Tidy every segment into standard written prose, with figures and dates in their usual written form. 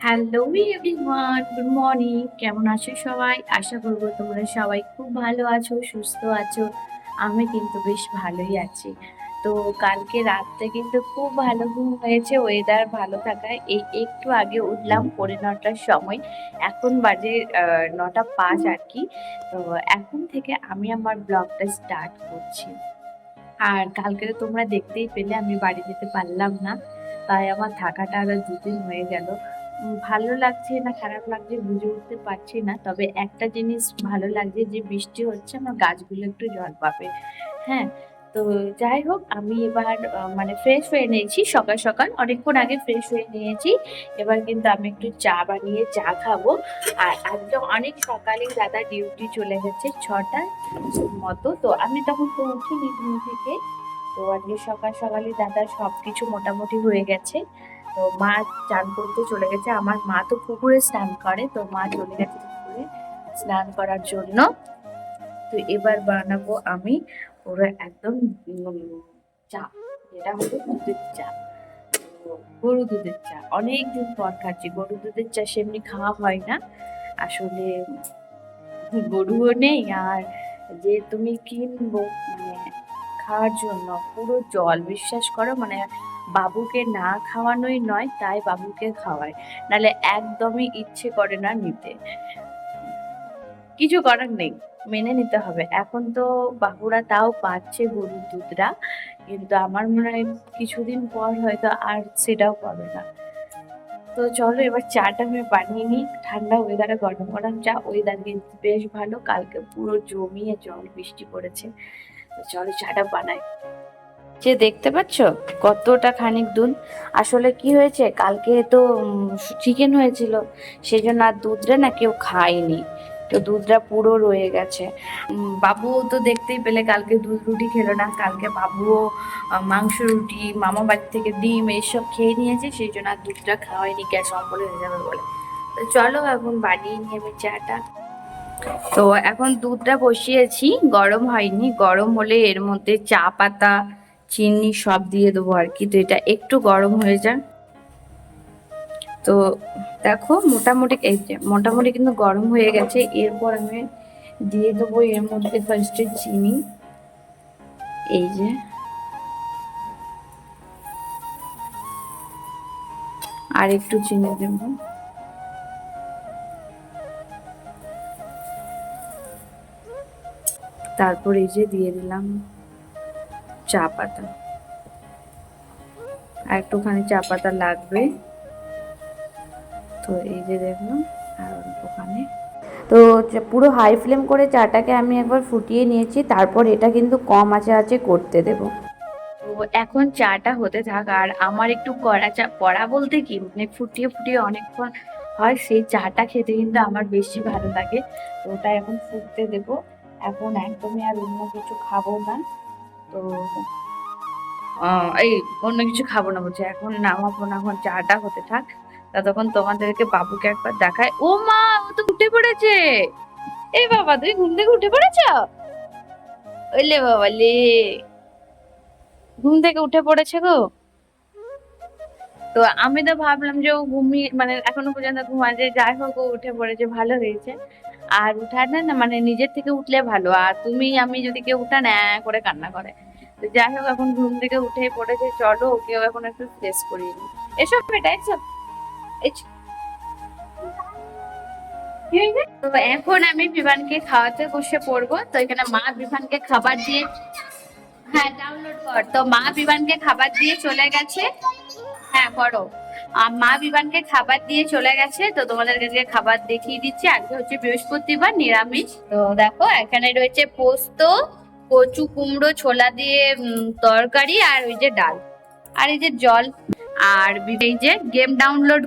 Hello everyone, good morning. কেমন আছো সবাই? আশা করবো তোমরা সবাই খুব ভালো আছো, সুস্থ আছো। আমি কিন্তু বেশ ভালোই আছি। তো কালকে রাতটা কিন্তু খুব ভালো ঘুম হয়েছে, ওয়েদার ভালো থাকায়। এই একটু আগে উঠলাম 9:45টার সময়। এখন বাজে 9টা 5 আর কি। তো এখন থেকে আমি আমার ব্লগটা স্টার্ট করছি। আর কালকে তো তোমরা দেখতেই পেলে আমি বাড়ি যেতে পারলাম না, তাই আমার থাকাটা আরো 2 দিন হয়ে গেল। ভালো লাগছে না খারাপ লাগছে বুঝে উঠতে পারছি না, তবে একটা জিনিস ভালো লাগছে যে বৃষ্টি হচ্ছে, আমার গাছগুলো একটু জল পাবে। হ্যাঁ, তো যাই হোক, আমি এবার মানে ফ্রেশ হয়ে নিয়েছি সকাল সকাল, অনেকক্ষণ আগে ফ্রেশ হয়ে নিয়েছি। এবার কিন্তু আমি একটু চা বানিয়ে চা খাবো। আর আজকে অনেক সকালেই দাদা ডিউটি চলে গেছে 6টা মতো, তো আমি তখন তো উঠিনি ঘুম থেকে। তো আজকে সকাল সকালই দাদা সবকিছু মোটামুটি হয়ে গেছে। তো মা চান করতে চলে গেছে, আমার মা তো পুকুরে স্নান করে, তো মা চলে গেছে পুকুরে স্নান করার জন্য। তো এবার বানাবো আমি পুরো একদম চা, যেটা হলো দুধের চা। তো গরু দুধের চা অনেকদিন পর খাচ্ছি। গরু দুধের চা সেমনি খাওয়া হয় না আসলে, গরুও নেই। আর যে তুমি কিনবো মানে খাওয়ার জন্য পুরো জল, বিশ্বাস করো, মানে বাবুকে না খাওয়ানোই নয়, তাই বাবুকে খাওয়ায়, নাহলে একদমই ইচ্ছে করে না নিতে। কিছু করার নেই, মেনে নিতে হবে। এখন তো বাবুরা তাও পাচ্ছে গরুর দুধরা, কিন্তু আমার মনে হয় কিছুদিন পর হয়তো আর সেটাও পাবে না। তো চলো এবার চাটা আমি বানিয়ে নিই। ঠান্ডা ওয়েদারে গরম গরম চা, ওয়েদার কিন্তু বেশ ভালো, কালকে পুরো জমিয়ে জল বৃষ্টি পড়েছে। তো চলো চাটা বানাই। যে দেখতে পাচ্ছ কতটা খানিক দুধ। আসলে কি হয়েছে, কালকে তো চিকেন হয়েছিল, সেই জন্য আর দুধটা না কেউ খায়নি। তো দুধটা পুরো রয়ে গেছে। বাবুও তো দেখতেই পেলে কালকে দুধ রুটি খেলো না, কালকে বাবুও মাংস রুটি, মামা বাড়ি থেকে ডিম এইসব খেয়ে নিয়েছে, সেই জন্য আর দুধটা খাওয়াইনি, গ্যাস অম্বল হয়ে যাবে বলে। তো চলো এখন বানিয়ে নিই আমি চাটা। তো এখন দুধটা বসিয়েছি, গরম হয়নি, গরম হলে এর মধ্যে চা পাতা, চিনি সব দিয়ে দেবো আর কি। তো এটা একটু গরম হয়ে যাক। তো দেখো মোটামুটি, এই যে মোটামুটি কিন্তু গরম হয়ে গেছে। এরপর আমি দিয়ে দেবো এর মধ্যে ফার্স্টে চিনি, এই যে, আর একটু চিনি দেবো। তারপর এই যে দিয়ে দিলাম চা পাতা, আর একটুখানি চা পাতা লাগবে। তো এই যে দেখলাম, আর অল্পখানি। তো পুরো হাই ফ্লেম করে চাটাকে আমি একবার ফুটিয়ে নিয়েছি, তারপর এটা কিন্তু কম আঁচে আঁচে করতে দেব। তো এখন চাটা হতে থাক, আর আমার একটু কড়া চা, কড়া বলতে কি মানে ফুটিয়ে ফুটিয়ে অনেকক্ষণ হয়, সেই চাটা খেতে কিন্তু আমার বেশি ভালো লাগে। তো ওটা এখন ফুটতে দেব। এখন একদমই আর অন্য কিছু খাবো না। তো এই অন্য কিছু খাবো না বলছে, এখন নামাবো না, এখন চাটা হতে থাক। ততক্ষণ তোমাদেরকে বাবুকে একবার দেখায়। ও মা, ও তো উঠে পড়েছে। এই বাবা, তুমি ঘুম থেকে উঠে পড়েছ? ওলে বাবা লে, ঘুম থেকে উঠে পড়েছে গো। তো আমি তো ভাবলাম যে ও ঘুমিয়ে, মানে এখনো পর্যন্ত ঘুমাচ্ছে, যাই হোক ও উঠে পড়েছে, ভালো হয়েছে। আর উঠার না না মানে নিজের থেকে উঠলে ভালো, আর তুমি আমি যদি কেউ উঠা না করে কান্না করে। তো যাই হোক এখন ঘুম থেকে উঠেই পড়েছে, চলো ওকেও এখন একটু ফ্রেশ করিয়ে নিই। এসব বেটা এসব। তো এখন আমি বিমানকে খাওয়াতে বসে পড়বো। তো এখানে মা বিমানকে খাবার দিয়ে, হ্যাঁ ডাউনলোড কর। তো মা বিমানকে খাবার দিয়ে চলে গেছে। হ্যাঁ করো। মা বিবানকে খাবার দিয়ে চলে গেছে, তো তোমাদের কাছে খাবার দেখিয়ে দিচ্ছি। আজকে হচ্ছে বৃহস্পতিবার, নিরামিষ। তো দেখো এখানে রয়েছে পোস্ত, কচু কুমড়ো ছোলা দিয়ে তরকারি, আর ওই যে ডাল, আর এই যে জল, আর এই যে গেম ডাউনলোড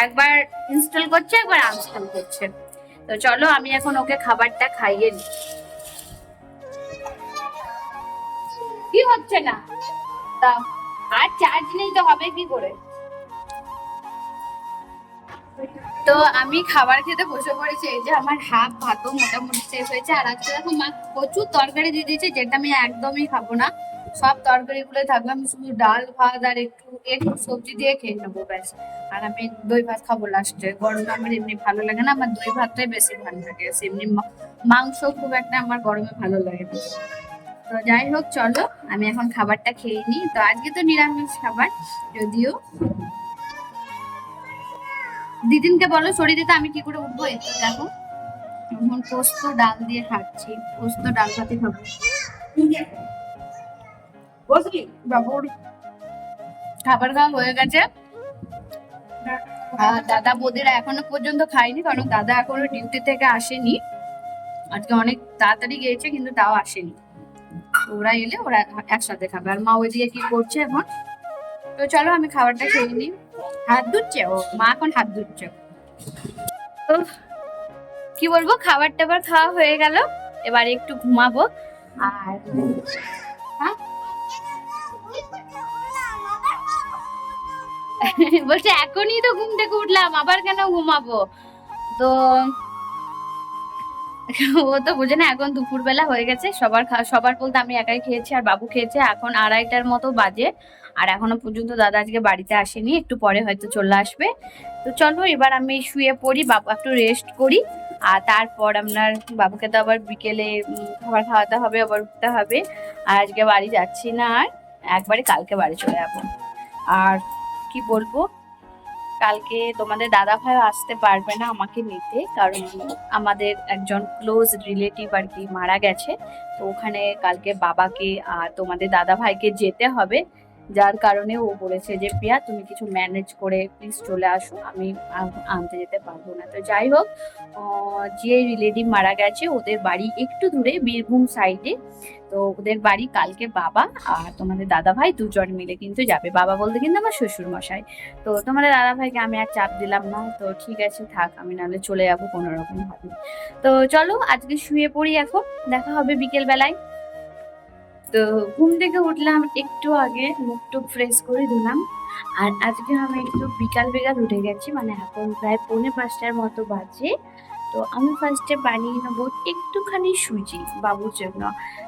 একবার ইনস্টল করছে, একবার আনস্টল করছে। তো চলো আমি এখন ওকে খাবারটা খাইয়ে দিই। কি হচ্ছে না? আর চার্জ নেই তো হবে কি করে? তো আমি খাবার খেতে বসে পড়েছি। এই যে আমার হাফ ভাতও মোটামুটি শেষ হয়েছে, আর আজকে দেখো মা প্রচুর তরকারি দিয়ে দিয়েছে, যেটা আমি একদমই খাবো না। সব তরকারি গুলো থাকবে, আমি শুধু ডাল ভাত আর একটু একটু সবজি দিয়ে খেয়ে নেবো ব্যাস। আর আমি দই ভাত খাবো লাস্টে। গরমে আমার এমনি ভালো লাগে না, আমার দই ভাতটাই বেশি ভালো লাগে। এমনি মাংস খুব একটা আমার গরমে ভালো লাগে না। তো যাই হোক, চলো আমি এখন খাবারটা খেয়ে নিই। তো আজকে তো নিরামিষ খাবার, যদিও দিদিনকে বলো সরিয়ে দিতে, আমি কি করে উঠবো? এতে দেখো এখন পোস্ত ডাল দিয়ে খাচ্ছি, পোস্ত ডাল ভাতে খাবো। বাবুর খাবার খাওয়া হয়ে গেছে, আর দাদা বৌদিরা এখনো পর্যন্ত খায়নি, কারণ দাদা এখনো ডিউটি থেকে আসেনি। আজকে অনেক তাড়াতাড়ি গিয়েছে, কিন্তু তাও আসেনি। ওরা এলে ওরা একসাথে খাবে। আর মা ওইদিকে কি করছে এখন। তো চলো আমি খাবারটা খেয়ে নিই। হাত ধুচ্ছে ও, মা এখন হাত ধুচ্ছে। তো কি বলবো, খাবার টাবার খাওয়া হয়ে গেল, এবার একটু ঘুমাবো। আর হ্যাঁ বলছে এখনই তো ঘুম থেকে উঠলাম, আবার কেন ঘুমাবো? তো ও তো বোঝে না, এখন দুপুর বেলা হয়ে গেছে। সবার বলতে আমি একাই খেয়েছি, আর বাবু খেয়েছে। এখন 2:30টার মতো বাজে, আর এখনো পর্যন্ত দাদা আজকে বাড়িতে আসেনি, একটু পরে হয়তো চলে আসবে। তো চলো এবার আমি শুয়ে পড়ি, বাবু একটু রেস্ট করি। আর তারপর আপনার বাবুকে তো আবার বিকেলে খাবার খাওয়াতে হবে, আবার উঠতে হবে। আর আজকে বাড়ি যাচ্ছি না, আর একবারে কালকে বাড়ি চলে যাবো। আর কি বলবো, কালকে তোমাদের দাদা ভাইও আসতে পারবে না আমাকে নিতে, কারণ আমাদের একজন ক্লোজ রিলেটিভ আর কি মারা গেছে। তো ওখানে কালকে বাবাকে আর তোমাদের দাদা ভাইকে যেতে হবে, যার কারণে ও বলেছে যে প্রিয়া তুমি কিছু ম্যানেজ করে প্লিজ চলে আসো, আমি আনতে যেতে পারবো না। তো যাই হোক, যে রিলেটিভ মারা গেছে ওদের বাড়ি একটু দূরে, বীরভূম সাইডে। তো ওদের বাড়ি কালকে বাবা আর তোমাদের দাদা ভাই দুজন মিলে কিন্তু যাবে। বাবা বলতে কিন্তু আমার শ্বশুর মশাই। তো তোমাদের দাদা ভাইকে আমি আর চাপ দিলাম না, তো ঠিক আছে থাক, আমি নাহলে চলে যাবো কোনো রকম ভাবে। তো চলো আজকে শুয়ে পড়ি, এখন দেখা হবে বিকেল বেলায়। তো ঘুম থেকে উঠলাম একটু আগে, মুখ টুক ফ্রেশ করে দিলাম। আর আজকে আমি একটু বিকাল বিকাল উঠে গেছি, মানে এখন প্রায় 4:45টার মতো বাজে। তো আমি ফার্স্টে বানিয়ে নেবো একটুখানি সুজি বাবুর জন্য।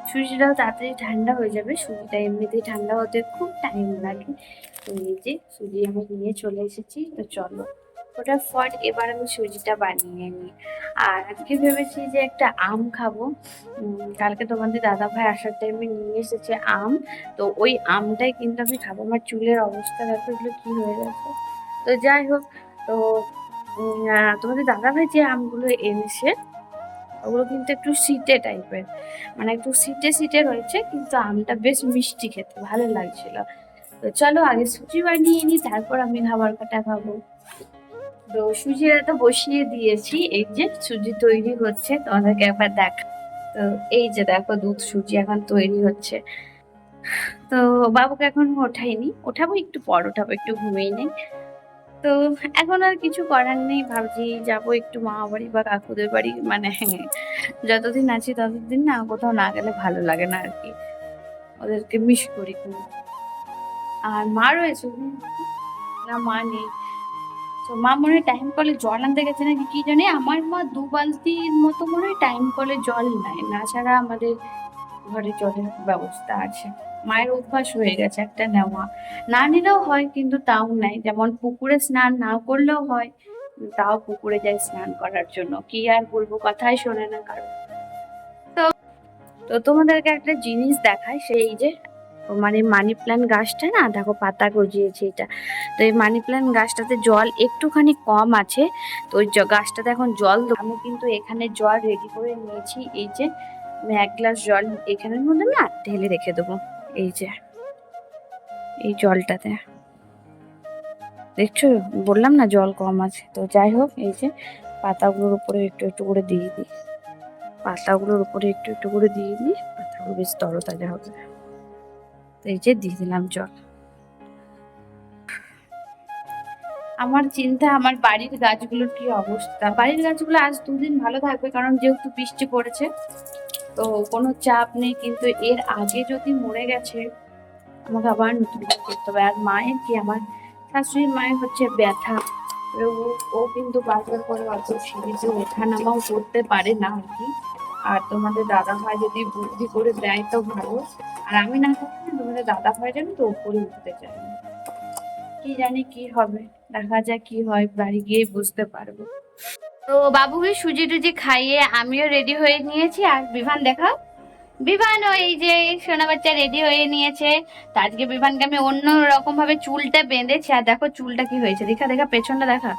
সুজিটাও তাড়াতাড়ি ঠান্ডা হয়ে যাবে, সুজিটা এমনিতেই ঠান্ডা হতে খুব টাইম লাগে। তো এই যে সুজি আমি নিয়ে চলে এসেছি, তো চলো ফটাফট এবার আমি সুজিটা বানিয়ে নিই। আর আজকে ভেবেছি যে একটা আম খাবো। কালকে তোমাদের দাদা ভাই আসার টাইমে নিয়ে এসেছে আম, তো ওই আমটাই কিন্তু আমি খাবো। আমার চুলের অবস্থা দেখো এগুলো কি হয়ে গেছে। তো যাই হোক, তো তোমাদের দাদা ভাই যে আমগুলো এনেছে ওগুলো কিন্তু একটু সিটে টাইপের, মানে একটু সিটে সিটে রয়েছে, কিন্তু আমটা বেশ মিষ্টি, খেতে ভালো লাগছিল। তো চলো আগে সুজি বানিয়ে নিই, তারপর আমি খাবার কাটা খাবো। তো সুজিটা তো বসিয়ে দিয়েছি, এই যে সুজি তৈরি হচ্ছে, তোমাদেরকে একবার দেখা। তো এই যে দেখো দুধ সুজি এখন তৈরি হচ্ছে। তো বাবুকে এখন ওঠাইনি, ওঠাবো একটু পর, ওঠাবো একটু ঘুমিয়ে নেই। তো এখন আর কিছু করার নেই, ভাবছি যাবো একটু মামা বাড়ি বা কাকুদের বাড়ি, মানে হ্যাঁ, যতদিন আছি ততদিন না কোথাও না গেলে ভালো লাগে না আর কি, ওদেরকে মিস করি খুব। আর মা রয়েছে না, মা নেই। তো মা মনে হয় টাইম কলে জল আনতে গেছে নাকি কি জানি। আমার মা 2 বালতির মতো মনে হয় টাইম কলে জল নেয় না, ছাড়া আমাদের ঘরে জলের ব্যবস্থা আছে। মায়ের অভ্যাস হয়ে গেছে একটা নেওয়া, না নিলেও হয় কিন্তু তাও নেয়। যেমন পুকুরে স্নান না করলেও হয়, তাও পুকুরে যায় স্নান করার জন্য। কি আর বলবো, কথাই শোনে না কারণ। তো তো তোমাদেরকে একটা জিনিস দেখায়, সেই যে মানে মানি প্ল্যান্ট গাছটা না, দেখো পাতা গজিয়েছে এটা। তো এই মানি প্ল্যান্ট গাছটাতে জল একটুখানি কম আছে, তো ওই গাছটাতে এখন জল আমি কিন্তু এখানে জল রেডি করে নিয়েছি। এই যে আমি 1 গ্লাস জল এখানের মধ্যে না ঢেলে রেখে দেবো, এই যে এই জলটাতে। দেখছো, বললাম না জল কম আছে। তো যাই হোক, এই যে পাতাগুলোর উপরে একটু একটু করে দিয়ে দিই, পাতাগুলোর উপরে একটু একটু করে দিয়ে দিই, পাতাগুলো বেশ তরতাজা হবে। তো এই যে দিয়ে দিলাম জল। আমার চিন্তা আমার বাড়ির গাছগুলোর কি অবস্থা। বাড়ির গাছগুলো আজ 2 দিন ভালো থাকবে, কারণ যেহেতু বৃষ্টি পড়েছে তো কোনো চাপ নেই। কিন্তু এর আগে যদি মরে গেছে আমাকে আবার নতুন করে করতে হবে। আর মায়ের কি, আমার শাশুড়ির মায়ের হচ্ছে ব্যথা, ও কিন্তু বারবার করে অত সিঁড়িতে ওঠা নামাও করতে পারে না আর কি। আর তোমাদের দাদা ভাই যদি বুদ্ধি করে দেয় তো ভালো, আর আমি না থাকলে তোমাদের দাদা ভাই জানো তো উপরে উঠতে চায় না। কি জানি কি হবে, দেখা যাক কি হয়, বাড়ি গিয়ে বুঝতে পারবো। তো বাবুকে সুজি টুজি খাইয়ে আমিও রেডি হয়ে নিয়েছি। আর বিভান দেখা, বিভান ওই যে সোনা বাচ্চা রেডি হয়ে নিয়েছে। তো আজকে বিভানকে আমি অন্য রকম ভাবে চুলটা বেঁধেছি। আর দেখো চুলটা কি হয়েছে, দেখা দেখা পেছনটা দেখা,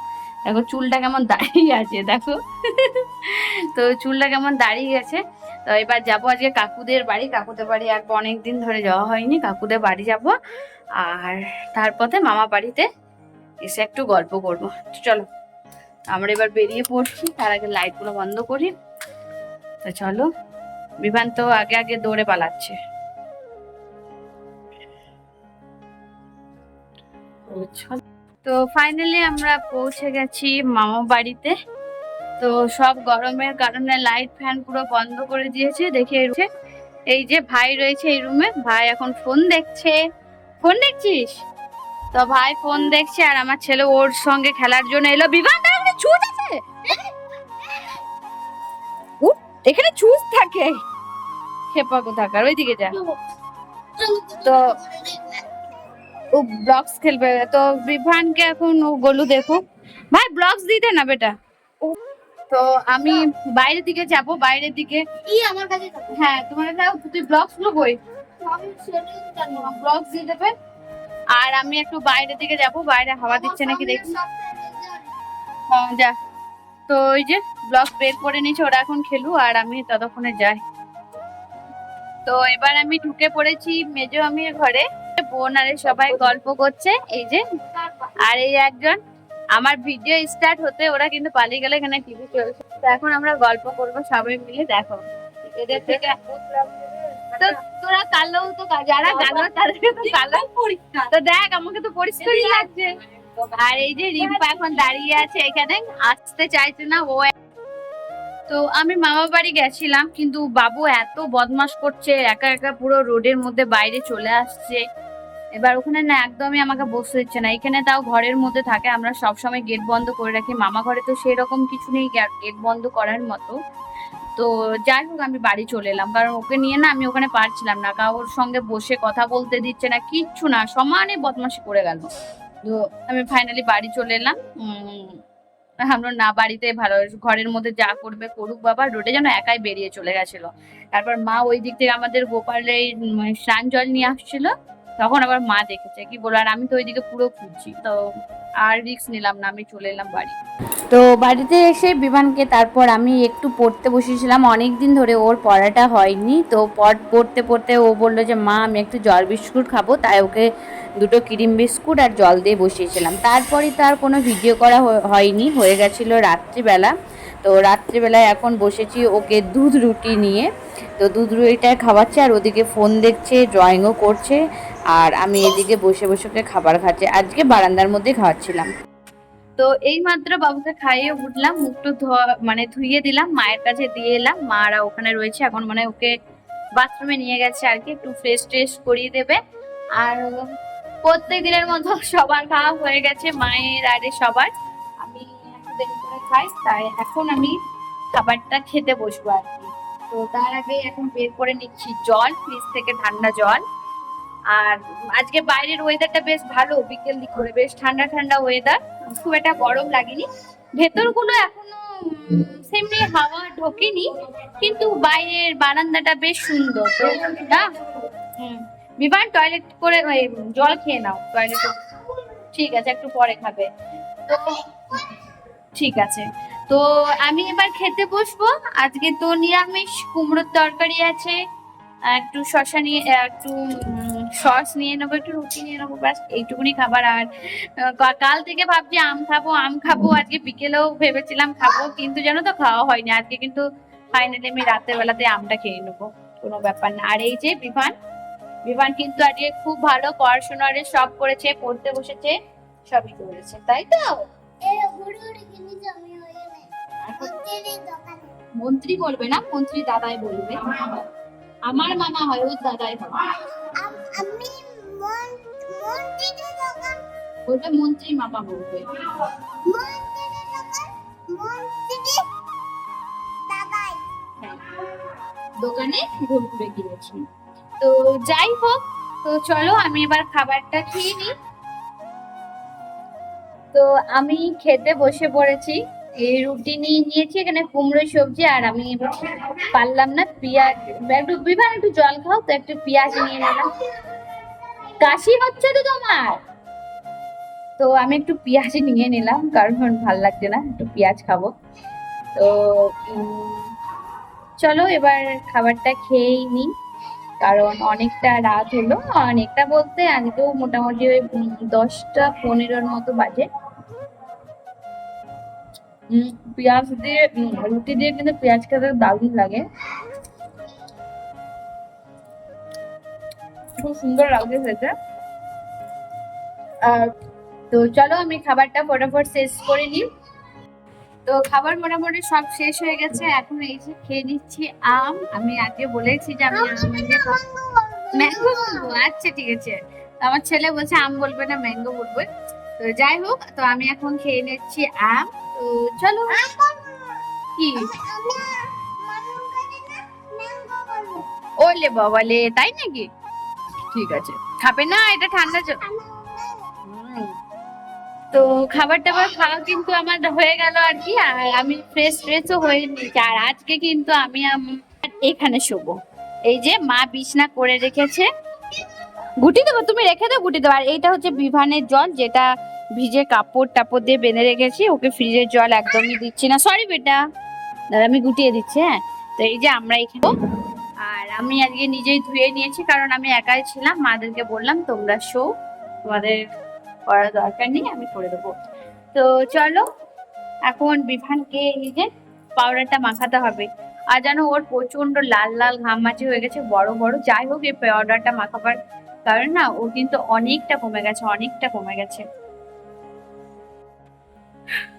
দেখো চুলটা কেমন দাঁড়িয়ে আছে দেখো। তো চুলটা কেমন দাঁড়িয়ে গেছে। তো এবার যাবো আজকে কাকুদের বাড়ি। কাকুদের বাড়ি আর অনেকদিন ধরে যাওয়া হয়নি, কাকুদের বাড়ি যাব। আর তারপরে মামা বাড়িতে এসে একটু গল্প করবো। চলো আমরা এবার বেরিয়ে পড়ছি, তার আগে লাইট গুলো বন্ধ করি। তো চলো, বিভান তো আগে আগে দৌড়ে পালাচ্ছে। তো ফাইনালি আমরা পৌঁছে গেছি মামা বাড়িতে। তো সব গরমের কারণে লাইট ফ্যান পুরো বন্ধ করে দিয়েছে। দেখে এই যে ভাই রয়েছে এই রুমে, ভাই এখন ফোন দেখছে। ফোন দেখছিস? তো ভাই ফোন দেখছে আর আমার ছেলে ওর সঙ্গে খেলার জন্য এলো। বিভান ছুট আছে, এখানে চুজ থাকে, খেপা কোথাকার, ওইদিকে যা। তো ও ব্লগস খেলবে। তো বিভানকে এখন ও গোলু দেখো, ভাই ব্লগস দিতে না বেটা। তো আমি বাইরের দিকে যাব, বাইরের দিকে আমার কাছে। হ্যাঁ তোমার তুই ব্লগস গুলো বই ব্লগস দিয়ে দেবে। আর আমি একটু বাইরের দিকে যাব, বাইরে হাওয়া দিচ্ছে নাকি দেখছি। হ্যাঁ যা। তো ওই যে ব্লগ বের করে নিয়েছে, ওরা এখন খেলু আর আমি ততক্ষণে যাই। তো এবার আমি ঢুকে পড়েছি মেজো আমির ঘরে। বোন আরে সবাই গল্প করছে এই যে। আর এই একজন, আমার ভিডিও স্টার্ট হতে ওরা কিন্তু পালিয়ে গেলে, এখানে টিভি চলছে। তো এখন আমরা গল্প করবো সবাই মিলে। দেখো এদের থেকে তো তোরা কালো, তো যারা কালো তাদেরকে তো কালো পরিষ্কার। তো দেখ আমাকে তো পরিষ্কারই লাগছে। আর এই যে রিম্পা এখন দাঁড়িয়ে আছে এখানে, আসতে চাইছে না ও। তো আমি মামা বাড়ি গেছিলাম, কিন্তু বাবু এত বদমাশ করছে, একা একা পুরো রোডের মধ্যে বাইরে চলে আসছে। এবার ওখানে না একদমই আমাকে বসতে দিচ্ছে না। এখানে তাও ঘরের মধ্যে থাকে, আমরা সব সময় গেট বন্ধ করে রাখি। মামা ঘরে তো সেরকম কিছু নেই গেট বন্ধ করার মতো। তো যাই হোক আমি বাড়ি চলে এলাম, কারণ ওকে নিয়ে না আমি ওখানে পারছিলাম না, কারোর সঙ্গে বসে কথা বলতে দিচ্ছে না, কিচ্ছু না, সমানে বদমাশি করে গেল। তো আমি ফাইনালি বাড়ি চলে এলাম। আমরা না বাড়িতে ভালো, ঘরের মধ্যে যা করবে করুক বাবা। রোডে যেন একাই বেরিয়ে চলে গেছিল। তারপর মা ওই দিক থেকে আমাদের গোপালে স্নান জল নিয়ে আসছিল, তখন আবার মা দেখেছে কি বলো। আর আমি তো ওইদিকে পুরো খুঁজছি, তো আর রিস্ক নিলাম না, আমি চলে এলাম বাড়ি। তো বাড়িতে এসে বিমানকে তারপর আমি একটু পড়তে বসেছিলাম, অনেক দিন ধরে ওর পড়াটা হয়নি। তো পড়তে পড়তে ও বললো যে মা আমি একটু জল বিস্কুট খাবো, তাই ওকে 2টো ক্রিম বিস্কুট আর জল দিয়ে বসিয়েছিলাম। তারপরই তার কোনো ভিডিও করা হয়নি, হয়ে গেছিলো রাত্রিবেলা। তো রাত্রিবেলায় এখন বসেছি ওকে দুধ রুটি নিয়ে। তো দুধ রুটিটা খাওয়াচ্ছে আর ওদিকে ফোন দেখছে, ড্রয়িংও করছে। আর আমি এদিকে বসে বসে ওকে খাবার খাচ্ছি, আজকে বারান্দার মধ্যে খাওয়াচ্ছিলাম। তো এই মাত্র বাবুকে খাইয়ে উঠলাম, মুখটু মানে ধুইয়ে দিলাম, মায়ের কাছে দিয়ে এলাম। মারা ওখানে রয়েছে এখন, মানে ওকে বাথরুমে নিয়ে গেছে আর কি, একটু ফ্রেশ ট্রেশ করিয়ে দেবে। আর প্রত্যেক দিনের মতো সবার খাওয়া হয়ে গেছে, মায়ের আরে সবার। আমি একটু দেরি করে খাই, তাই এখন আমি খাবারটা খেতে বসবো আর কি। তো তার আগে এখন বের করে নিচ্ছি জল, ফ্রিজ থেকে ঠান্ডা জল। আর আজকে বাইরের ওয়েদারটা বেশ ভালো, বিকেল দিক করে বেশ ঠান্ডা ঠান্ডা ওয়েদার, খুব একটা গরম লাগেনি। ভেতরগুলো এখনো সেমনি হাওয়া ঢোকেনি, কিন্তু বাইরের বারান্দাটা বেশ সুন্দর। তো না বিমান টয়লেট করে জল খেয়ে নাও টয়লেটে, ঠিক আছে একটু পরে খাবে। তো ঠিক আছে, তো আমি এবার খেতে বসবো। আজকে তো নিরামিষ, কুমড়োর তরকারি আছে, একটু শশা নিয়ে একটু সস নিয়ে নেবো, একটু রুটি নিয়ে নেবো, ব্যাস এইটুকুনি খাবার। আর কাল থেকে ভাবছি আম খাবো আম খাবো, আজকে বিকেলেও ভেবেছিলাম খাবো, কিন্তু জানো তো খাওয়া হয়নি। আজকে কিন্তু ফাইনালি আমি রাতের বেলাতে আমটা খেয়ে নেবো, কোনো ব্যাপার না। আর এই যে বিভান, বিভান কিন্তু আজকে খুব ভালো পড়াশোনারে সব করেছে, পড়তে বসেছে, সবই করেছে, তাই তো? মন্ত্রী বলবে না, মন্ত্রী দাদাই বলবে। আমার মামা হয়, ওর দাদাই হয়। বলবে মন্ত্রী মামা বলবে। দোকানে ঘুরঘুরে কিনেছি। তো যাই হোক, তো চলো আমি এবার খাবারটা খেয়ে নিই। তো আমি খেতে বসে পড়েছি, এই রুটি নিয়ে নিয়েছি, এখানে কুমড়ো সবজি, আর আমি পারলাম না পেঁয়াজ, একটু বিভান একটু জল খাও তো, একটু পেঁয়াজ নিয়ে নিলাম। কাশি হচ্ছে তো তোমার? তো আমি একটু পেঁয়াজ নিয়ে নিলাম, কারণ ভাল লাগছে না, একটু পেঁয়াজ খাবো। তো চলো এবার খাবারটা খেয়েই নিই, কারণ অনেকটা রাত হলো। অনেকটা বলতে আজকেও মোটামুটি ওই 10টা 15-র মতো বাজে। পেঁয়াজ দিয়ে রুটি দিয়ে কিন্তু পেঁয়াজ খেতে দারুণ লাগে, খুব সুন্দর লাগছে খেতে। তো চলো আমি খাবারটা ফটাফট শেষ করে নিই। তো খাবার মোটামুটি সব শেষ হয়ে গেছে, এখন এই যে খেয়ে নিচ্ছি আম। আমি আগে বলেছি যে আমি ম্যাঙ্গো বলবো, আচ্ছা ঠিক আছে। আমার ছেলে বলছে আম বলবে না, ম্যাঙ্গো বলবে। তো যাই হোক, তো আমি এখন খেয়ে নিচ্ছি আম। তো চলো। কি ওলে বাবালে, তাই নাকি? ঠিক আছে, খাবে না, এটা ঠান্ডা জল। তো খাবার টাবার খাওয়া কিন্তু আমার হয়ে গেল আর কি, আর আমি ফ্রেশও হয়ে নিয়েছি। আর আজকে কিন্তু আমি এখানে শোবো, এই যে মা বিছনা করে রেখেছে। গুটি দেবো, তুমি রেখে দাও, গুটি দেবো। আর এইটা হচ্ছে বিভানের জল, যেটা ভিজে কাপড় টাপড় দিয়ে বেঁধে রেখেছি, ওকে ফ্রিজের জল একদমই দিচ্ছি না, সরি বেটা, দাদা আমি গুটিয়ে দিচ্ছি। হ্যাঁ, তো এই যে আমরা এখানে, আর আমি আজকে নিজেই ধুয়ে নিয়েছি, কারণ আমি একাই ছিলাম। মাদেরকে বললাম তোমরা শো, তোমাদের করার দরকার নেই, আমি করে দেবো। তো চলো এখন বিভানকে এই যে পাউডারটা মাখাতে হবে। আর জানো ওর প্রচন্ড লাল লাল ঘামাচি হয়ে গেছে, বড় বড়। যাই হোক, এই পাউডারটা মাখাবার কারণ না ও কিন্তু অনেকটা কমে গেছে, অনেকটা কমে গেছে।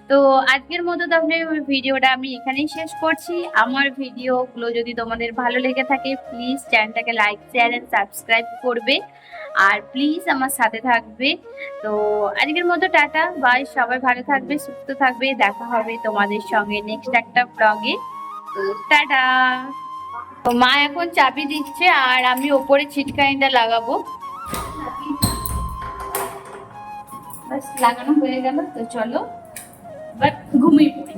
তো আজকের মতো তাহলে ভিডিওটা আমি এখানেই শেষ করছি। আমার ভিডিওগুলো যদি তোমাদের ভালো লেগে থাকে, প্লিজ চ্যানেলটাকে লাইক শেয়ার এন্ড সাবস্ক্রাইব করবে, আর প্লিজ আমার সাথে থাকবে। তো আজকের মতো টাটা বাই, সবাই ভালো থাকবে, সুস্থ থাকবে, দেখা হবে তোমাদের সঙ্গে নেক্সট একটা ব্লগে। তো টাটা। তো মা এখন চাবি দিচ্ছে, আর আমি ওপরে ছিটকানিটা লাগাবো, বাস লাগানো হয়ে গেল। তো চলো এবার ঘুমিয়ে পড়ি।